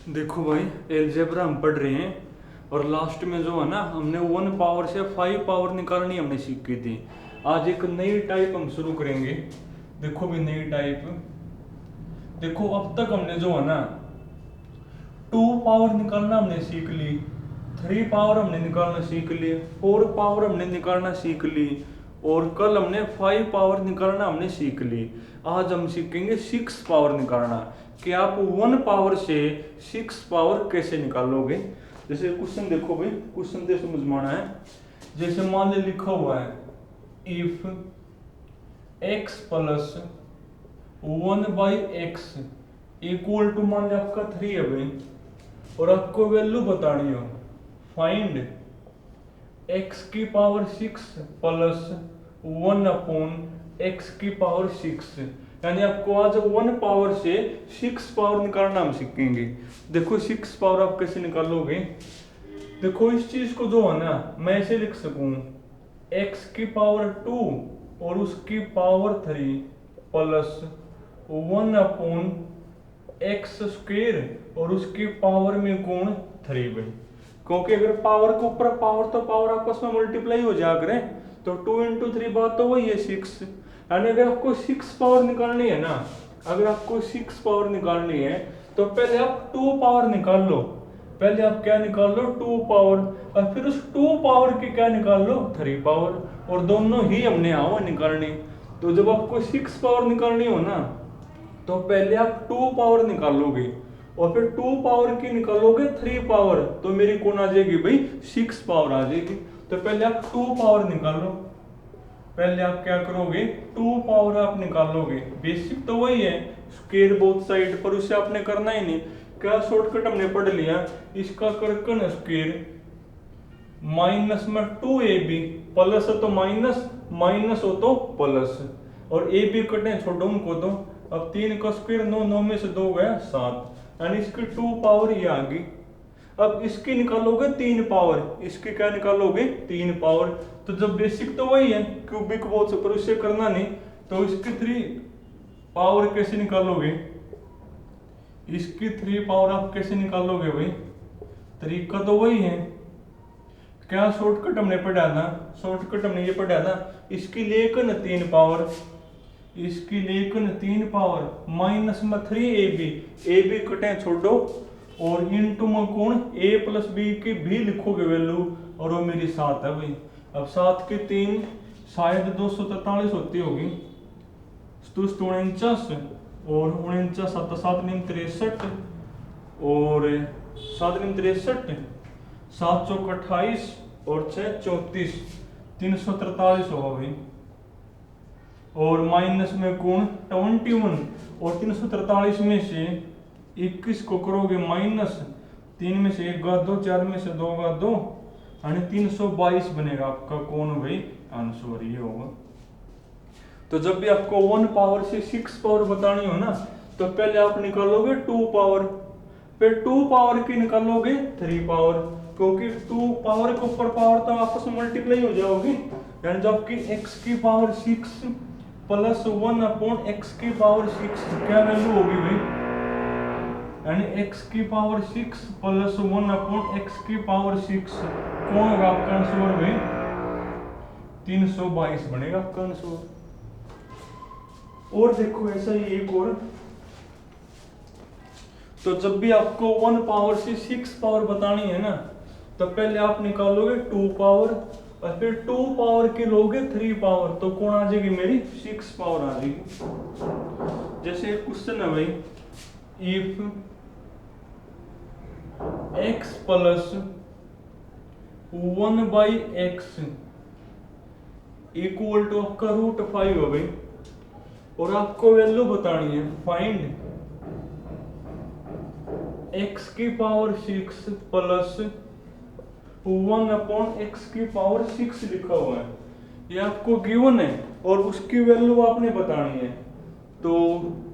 देखो भाई, एलजेब्रा हम पढ़ रहे हैं और लास्ट में जो है ना, हमने 1 पावर से 5 पावर निकालनी हमने सीखी थी। आज एक नई टाइप हम शुरू करेंगे। देखो भी नई टाइप। देखो अब तक हमने जो है ना 2 पावर निकालना हमने सीख ली, 3 पावर हमने निकालना सीख ली, 4 पावर हमने निकालना सीख ली और कल हमने 5 पावर निकालना हमने सीख ली। आज हम सीखेंगे 6 पावर निकालना कि आप 1 पावर से 6 पावर कैसे निकालोगे। जैसे क्वेश्चन देखो भाई, क्वेश्चन से समझना है। जैसे मान ली लिखा हुआ है if x plus 1/x equal to, मान लिया आपका 3 है भाई और आपको वैल्यू बतानी हो, फाइंड x की पावर 6 प्लस 1/x की पावर 6। यानी आपको आज 1 पावर से 6 पावर निकालना हम सीखेंगे। देखो 6 पावर आप कैसे निकालोगे। देखो इस चीज को जो है ना, मैं ऐसे लिख सकूं x की पावर 2 और उसकी पावर 3 प्लस 1/x² और उसकी पावर में गुण 3 भाई। क्योंकि अगर पावर के ऊपर पावर तो पावर आपस में मल्टीप्लाई हो जा करें, तो 2 × 3 बात तो वही है 6। यानी अगर आपको 6 पावर निकालनी है ना, अगर आपको 6 पावर निकालनी है तो पहले आप 2 पावर निकाल लो। पहले आप क्या निकाल लो, 2 पावर, और फिर उस 2 पावर की क्या निकाल लो, 3 पावर, और दोनों ही हमने आओ निकालनी। तो जब आपको 6 पावर निकालनी हो ना, तो पहले आप 2 पावर निकालोगे और फिर 2 पावर की निकालोगे 3 पावर, तो मेरी कौन आ जाएगी भाई, 6 पावर आ जाएगी। तो पहले आप 2 पावर निकालो। पहले आप क्या करोगे, 2 पावर आप निकालोगे। बेसिक तो वही है, स्क्वायर बोथ साइड, पर उसे आपने करना ही नहीं। क्या शॉर्टकट हमने पढ़ लिया, इसका करकन स्क्वायर माइनस में 2ab, प्लस हो तो माइनस, माइनस हो तो प्लस, और ए बी कटे छोड़ो उनको तो। अब 3 का स्क्वायर 9, 9 में से 2 गया 7, यानी इसकी 2 पावर ये आ गई। अब इसकी निकालोगे 3 पावर, इसकी क्या निकालोगे, 3 पावर। तो जब बेसिक तो वही है, क्यूबिक बोथ से, पर उससे करना नहीं। तो इसकी 3 पावर कैसे निकालोगे, इसकी 3 पावर आप कैसे निकालोगे भाई, तरीका तो वही है। क्या शॉर्टकट हमने पढ़ा था, शॉर्टकट हमने ये पढ़ा था, इसकी लेकिन 3 पावर, इसकी लेकिन 3 पावर माइनस में 3ab, ए बी कटे छोड़ो और इनटू में कौन, a प्लस बी की भी लिखोगे वैल्यू, और वो मेरी 7 है भाई। अब 7 की 3 शायद 243 होती होगी, तो 49 और 49 7 7 9 63 और 7 9 63, 7 चौक 28 और 6 34, 343 होगा भाई। और माइनस में कौन 21, और 343 में से 21 को करोगे माइनस, 3 में से 1 गा 2, 4 में से 2 गा 2, यानी 322 बनेगा आपका कौन भाई, आंसर ये होगा। तो जब भी आपको 1 पावर से 6 पावर बतानी हो ना, तो पहले आप निकालोगे 2 पावर, फिर 2 पावर की निकालोगे 3 पावर, क्योंकि 2 पावर के ऊपर पावर तो आपस में मल्टीप्लाई हो जाओगी। यानी जब आपकी x की पावर 6 प्लस 1/x की पावर 6 क्या वैल्यू होगी भाई, यानी x की पावर 6 प्लस 1/x की पावर 6 कौन होगा आपका आंसर भाई, 322 बनेगा आपका आंसर। और देखो ऐसा ही एक और, तो जब भी आपको 1 पावर से 6 पावर बतानी है ना, तो पहले आप निकालोगे 2 पावर और फिर 2 पावर की लोगे 3 पावर, तो कौन आ जाएगी मेरी, 6 पावर आ जाएगी। जैसे एक क्वेश्चन है भाई, if x plus 1/x equal to आपका √5 है भाई, और आपको वैल्यू बतानी है, फाइंड x की पावर 6 प्लस 1/x की पावर 6 लिखा हुआ है, ये आपको गिवन है और उसकी वैल्यू आपने बतानी है। तो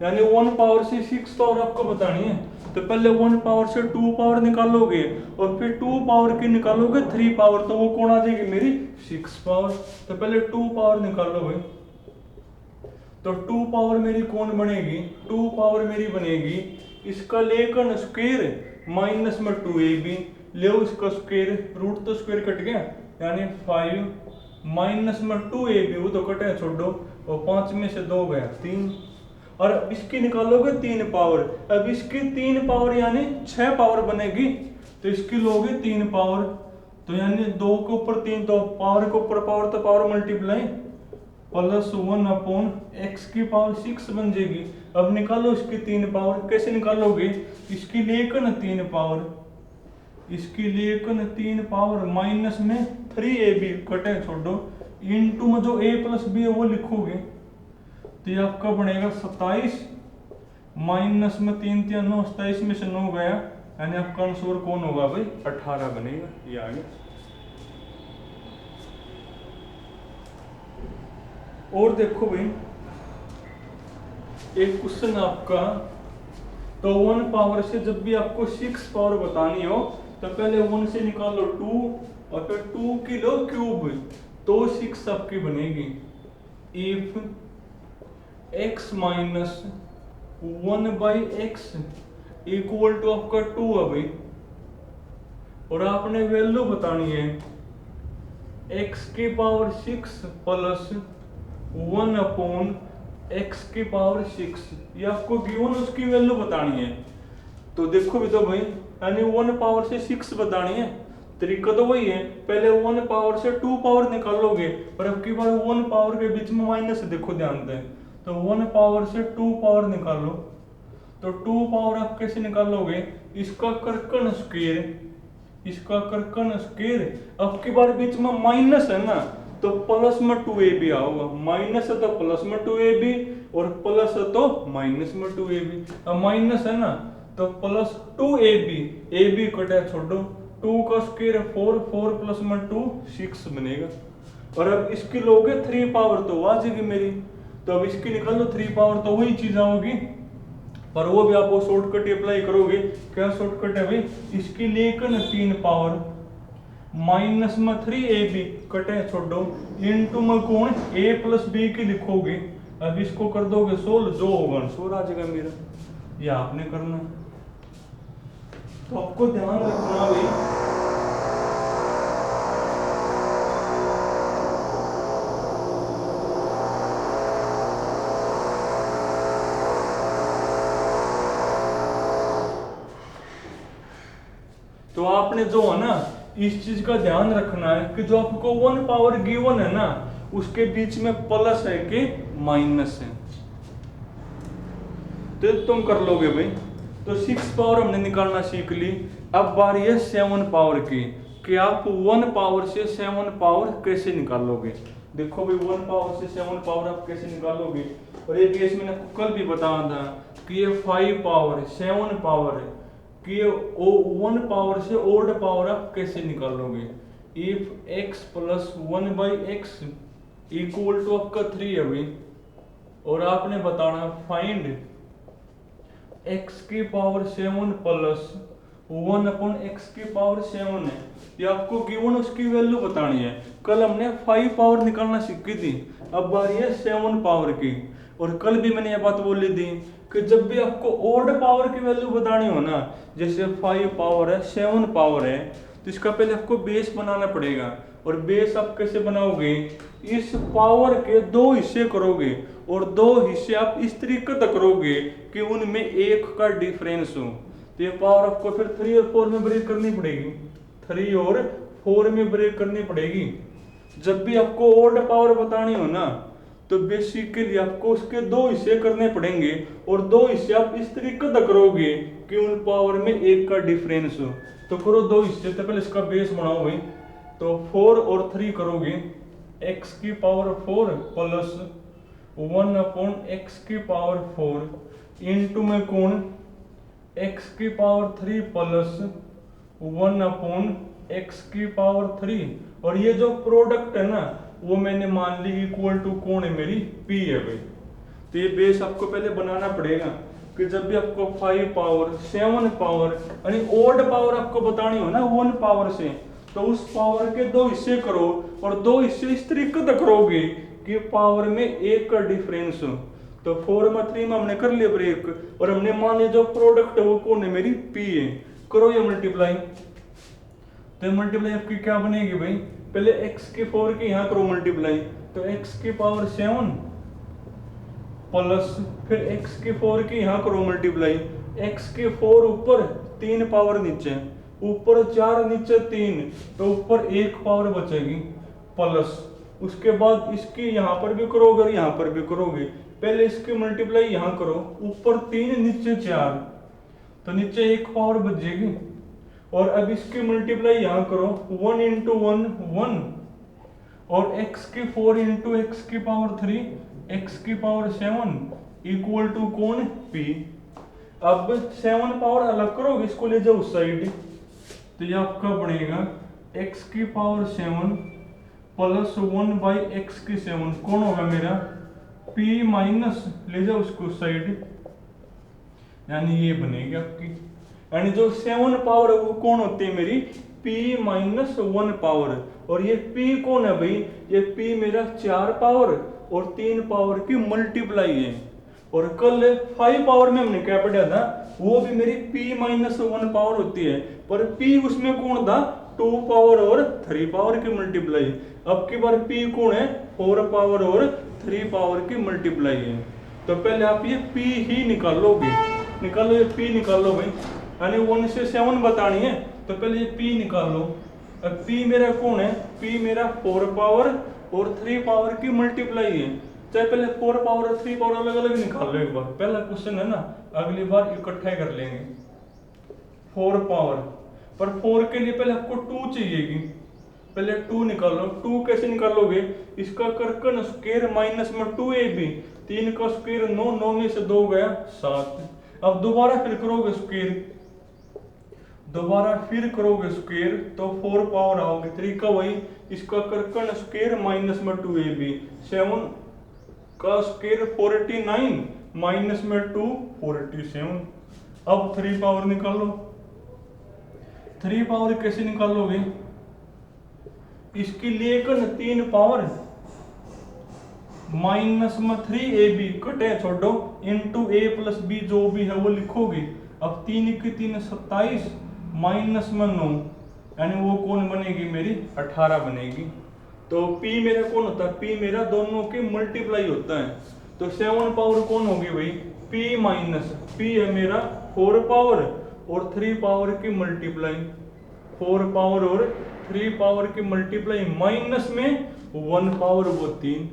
यानी 1 पावर से 6 पावर आपको बतानी है, तो पहले 1 पावर से 2 पावर निकालोगे और फिर 2 पावर की निकालोगे 3 पावर, तो वो कौन आ जाएगी मेरी, 6 पावर। तो पहले 2 पावर निकालो भाई, तो 2 पावर मेरी कौन बनेगी, 2 पावर मेरी बनेगी इसका लेकर स्क्वायर माइनस में 2ab ले इसका स्क्वायर, रूट तो स्क्वायर कट गया यानी 5 माइनस में 2ab वो तो कटे छोड़ो, और 5 में से 2 गया 3, और इसकी निकालोगे 3 पावर, अब इसकी 3 पावर यानी 6 पावर बनेगी, तो इसकी लोगे 3 पावर, तो यानी 2 के ऊपर 3 तो पावर के ऊपर पावर तो power multiply plus 1 upon x की पावर 6 बन जाएगी। अब निकालो इसकी 3 पावर, कैसे निकालोगे, इसकी लेकर न 3 पावर, इसकी लेकर न 3 पावर माइनस में 3ab कटे छोड़ो, इनटू में जो a प्लस b है वो लिखोगे, तो ये आपका बनेगा 27 माइनस में 3 3 9, 27 में से 9 गया, यानी आपका आंसर कौन होगा भाई, 18 बनेगा। ये आ गया। और देखो भाई एक क्वेश्चन आपका, तो 1 पावर से जब भी आपको 6 पावर बतानी हो तो पहले 1 से निकालो 2 और फिर 2 की लो क्यूब, तो 6 आपकी बनेगी। If x minus 1 by x equal to आपका 2 है भाई, और आपने वैल्यू बतानी है x की पावर 6 प्लस 1 अपॉन x की पावर 6, ये आपको गिवन उसकी वैल्यू बतानी है। तो देखो भी तो भाई, यानी 1 पावर से 6 बतानी है, तरीका तो वही है, पहले 1 पावर से 2 पावर निकालोगे, पर अब की बार 1 पावर के बीच में माइनस, देखो ध्यान दें, तो 1 पावर से 2 पावर निकालो, तो 2 पावर आप कैसे निकालोगे, इसका करकन स्क्वायर, इसका करकन स्क्वायर, अब की बार बीच में माइनस है ना, तो प्लस में 2ab आओगे, माइनस है तो प्लस में 2ab और प्लस है तो माइनस में 2ab, अब माइनस है ना तो प्लस 2ab, ab कटा छोड़ो, 2 का स्क्वायर 4, 4 प्लस में 2 6 बनेगा, और अब इसकी लोगे 3 पावर तो आ जाएगी मेरी, तो अब इसकी निकालो 3 पावर तो वही चीज आओगी, पर वो भी आप वो शॉर्टकट अप्लाई करोगे। क्या शॉर्टकट है भाई, इसकी लेकर 3 पावर माइनस में 3ab कटे छोड़ो, इनटू में कौन a प्लस b की लिखोगे, अब इसको कर दोगे सोल्व, जो होगा आंसर आ जाएगा मेरा, ये आपने करना। तो आपको ध्यान रखना भाई, तो आपने जो है ना इस चीज का ध्यान रखना है कि जो आपको 1 पावर गिवन है ना उसके बीच में प्लस है कि माइनस है, तो तुम कर लोगे भाई। तो 6 पावर हमने निकालना सीख ली, अब बारी है 7 पावर की, कि आप 1 पावर से 7 पावर कैसे निकालोगे। देखो भाई 1 पावर से 7 पावर आप कैसे निकालोगे, और ये केस मैंने कल भी बताया था कि ये 5 पावर 7 पावर है, कि ये 1 पावर से ओड पावर आप कैसे निकालोगे। If x plus 1 by x equal to आपका 3 है भाई, और आपने बताना फाइंड x की पावर 7 प्लस 1 अपॉन x की पावर 7 है, ये आपको गिवन उसकी वैल्यू बतानी है। कल हमने 5 पावर निकालना सीखी थी, अब बारी है 7 पावर की, और कल भी मैंने ये बात बोली थी कि जब भी आपको ओड पावर की वैल्यू बतानी हो ना, जैसे 5 पावर है 7 पावर है, तो इसका पहले आपको बेस बनाना पड़ेगा, और बेस आप कैसे बनाओगे, इस पावर के 2 हिस्से करोगे, और 2 हिस्से आप इस तरीके से करोगे कि उनमें 1 का डिफरेंस हो, तो ये पावर आपको फिर 3 और 4 में ब्रेक करनी पड़ेगी, 3 और 4 में ब्रेक करनी पड़ेगी। जब भी आपको ओड पावर बतानी हो ना, तो बेसिकली आपको उसके 2 हिस्से करने पड़ेंगे, और 2 हिस्से आप इस तरीके से करोगे कि उन पावर में 1 का डिफरेंस हो। तो करो 2 हिस्से, तो पहले इसका बेस बनाओ भाई, तो 4 और 3 करोगे, x की पावर 4 प्लस 1 अपॉन x की पावर 4 इनटू में कौन x की पावर 3 प्लस 1 अपॉन x की पावर 3, और ये जो प्रोडक्ट है ना वो मैंने मान ली इक्वल टू कौन है मेरी p है भाई। तो ये बेस आपको पहले बनाना पड़ेगा कि जब भी आपको 5 पावर 7 पावर यानी ओड पावर आपको बतानी हो ना 1 पावर से, तो उस पावर के 2 हिस्से करो, और 2 हिस्से इस तरीके से करोगे कि पावर में 1 का डिफरेंस हो। तो 4 में 3 में हमने कर लिया ब्रेक, और हमने मान लिया जो प्रोडक्ट है वो कौन है, मेरी पी है। करो ये मल्टीप्लाई, तो मल्टीप्लाई आपकी क्या बनेगी भाई, पहले x के 4 की यहाँ करो मल्टीप्लाई, तो x की पावर 7 प्लस फिर x के 4 की यहाँ करो मल्टीप्लाई, x के 4 ऊपर 3 पावर नीचे, ऊपर 4 नीचे 3, तो ऊपर 1 पावर बचेगी प्लस, उसके बाद इसकी यहाँ पर भी करोगे और यहाँ पर भी करोगे, पहले इसकी मल्टीप्लाई यहाँ करो, ऊपर 3 नीचे 4, तो नीचे 1 पावर बचेगी, और अब इसकी मल्टीप्लाई यहाँ करो, 1 इंटू 1 1, और x की 4 इंटू एक्स की पावर 3 x की पावर 7 इक्वल टू कौन, p। अब 7 पावर अलग करोगे, इसको ले जाओ उस साइड, तो ये आपका बनेगा x की पावर 7 प्लस 1 बाई एक्स की 7 कौन होगा मेरा, p माइनस, ले जाओ उसको उस साइड, यानी ये बनेगी आपकी, यानी जो 7 पावर है वो कौन होती है मेरी, p माइनस 1 पावर, और ये p कौन है भाई, ये p मेरा 4 पावर और 3 पावर की मल्टीप्लाई है, और कल 5 पावर में हमने क्या पढ़ा था, वो भी मेरी p माइनस 1 पावर होती है, पर p उसमें कौन था, 2 पावर और 3 पावर की मल्टीप्लाई, अब की बार p कौन है, 4 पावर और 3 पावर की मल्टीप्लाई है, तो पहले आप ये p ही निकालोगे, निकालो ये p निकालो भाई, यानी 1 से 7 बतानी है, तो पहले ये p निकालो, अब p मेरा कौन है, p मेरा 4 पावर और 3 पावर की मल्टीप्लाई है, चाहे पहले 4 पावर और 3 पावर अलग अलग निकाल लो एक बार, पहला क्वेश्चन है ना, अगली बार इकट्ठा कर लेंगे। 4 पावर, पर 4 के लिए पहले आपको 2 चाहिएगी, पहले 2 निकालो, 2 कैसे निकालोगे, इसका कर्कन स्क्वायर माइनस में 2ab, 3 का स्क्वायर 9, 9 में से 2 गया 7, अब दोबारा फिर करोगे स्क्वायर, दोबारा फिर करोगे स्क्वायर, तो 4 पावर आओगे 3 का वही, इसका कर्कन स्क्वायर माइनस में 2ab, 7 का स्क्वायर 49 माइनस में 2 47, अब 3 पावर निकालो, 3 पावर कैसे निकालोगे, इसकी लेकर 3 पावर माइनस में 3ab कटे छोड़ो इंटू a प्लस b जो भी है वो लिखोगे, अब 3 की 3 27 माइनस में 9, यानी वो कौन बनेगी मेरी 18 बनेगी, तो p मेरा कौन होता है, p मेरा दोनों की मल्टीप्लाई होता है, तो 7 पावर कौन होगी भाई, p माइनस, p है मेरा 4 पावर और 3 पावर की मल्टीप्लाई, 4 पावर और 3 पावर की मल्टीप्लाई माइनस में 1 पावर वो 3,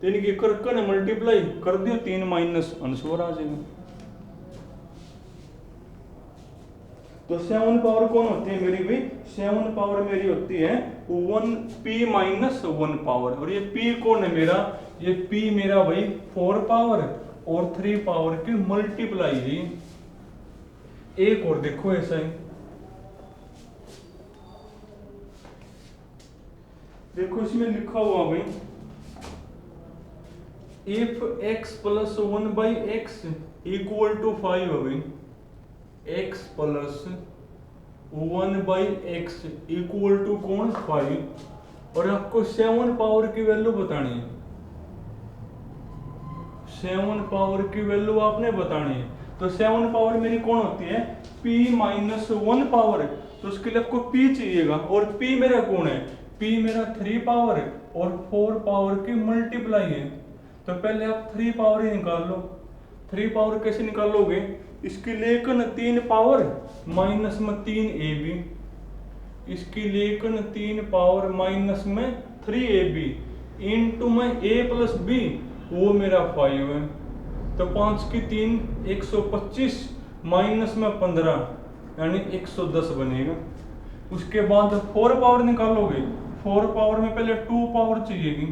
तो इनकी कर्कन मल्टीप्लाई कर दियो 3 माइनस आंसर आ जाएगा, तो 7 पावर कौन होती है मेरी भाई, 7 पावर मेरी होती है 1p माइनस 1 पावर, और ये p कौन है मेरा, ये p मेरा भाई 4 पावर और 3 पावर की मल्टीप्लाई है। एक और देखो ऐसा ही, देखो इसमें लिखा हुआ भाई, if x plus 1 by x equal to 5 है भाई, x plus 1 by x equal to कौन 5, और आपको 7 पावर की वैल्यू बतानी है, 7 पावर की वैल्यू आपने बतानी है, तो 7 पावर मेरी कौन होती है, p माइनस 1 पावर, तो उसके लिए आपको p चाहिएगा, और p मेरा कौन है, p मेरा 3 पावर और 4 पावर की मल्टीप्लाई है, तो पहले आप 3 पावर ही निकाल लो, 3 पावर कैसे निकालोगे, इसकी लेकर 3 पावर माइनस में 3ab, इसकी लेकर 3 पावर माइनस में 3ab इंटू में a प्लस b, वो मेरा 5 है, तो 5 की 3 125 माइनस में 15 यानी 110 बनेगा, उसके बाद 4 पावर निकालोगे, 4 पावर में पहले 2 पावर चाहिएगी,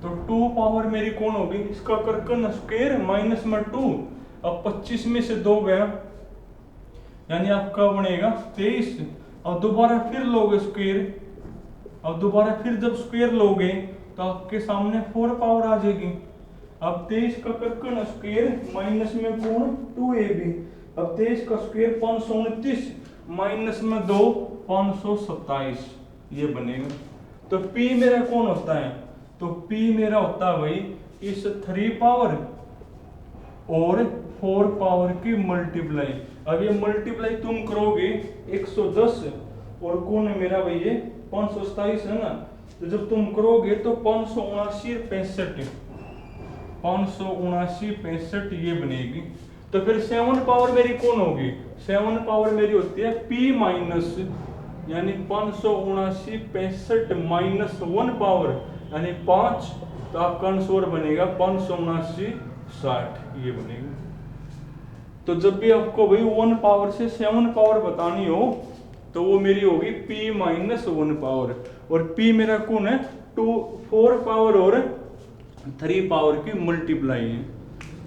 तो 2 पावर मेरी कौन होगी, इसका कर्कन स्क्वायर माइनस में 2, अब 25 में से 2 गया, यानी आपका बनेगा 23, अब दोबारा फिर लोगे स्क्वायर, अब दोबारा फिर जब स्क्वायर लोगे तो आपके सामने 4 पावर आ जाएगी, अब 23 का कर्कन स्क्वायर माइनस में कौन 2ab, अब 23 का स्क्वायर 529 माइनस में 2 527, ये बनेगा, तो p मेरा कौन होता है, तो p मेरा होता है भाई इस 3 पावर और 4 पावर की मल्टीप्लाई। अब ये मल्टीप्लाई तुम करोगे 110 और कौन है मेरा भाई ये 527 है ना, तो जब तुम करोगे तो 579 ये बनेगी। तो फिर 7 पावर मेरी कौन होगी, 7 पावर मेरी होती है p माइनस, यानी 579 माइनस 1 पावर यानी 5, तो आपका आंसर बनेगा 579 60 ये बनेगा। तो जब भी आपको भाई 1 पावर से 7 पावर बतानी हो तो वो मेरी होगी p माइनस 1 पावर, और p मेरा कौन है 4 पावर और 3 पावर की मल्टीप्लाई है।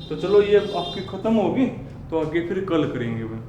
तो चलो ये आपकी खत्म होगी, तो आगे फिर कल करेंगे भाई।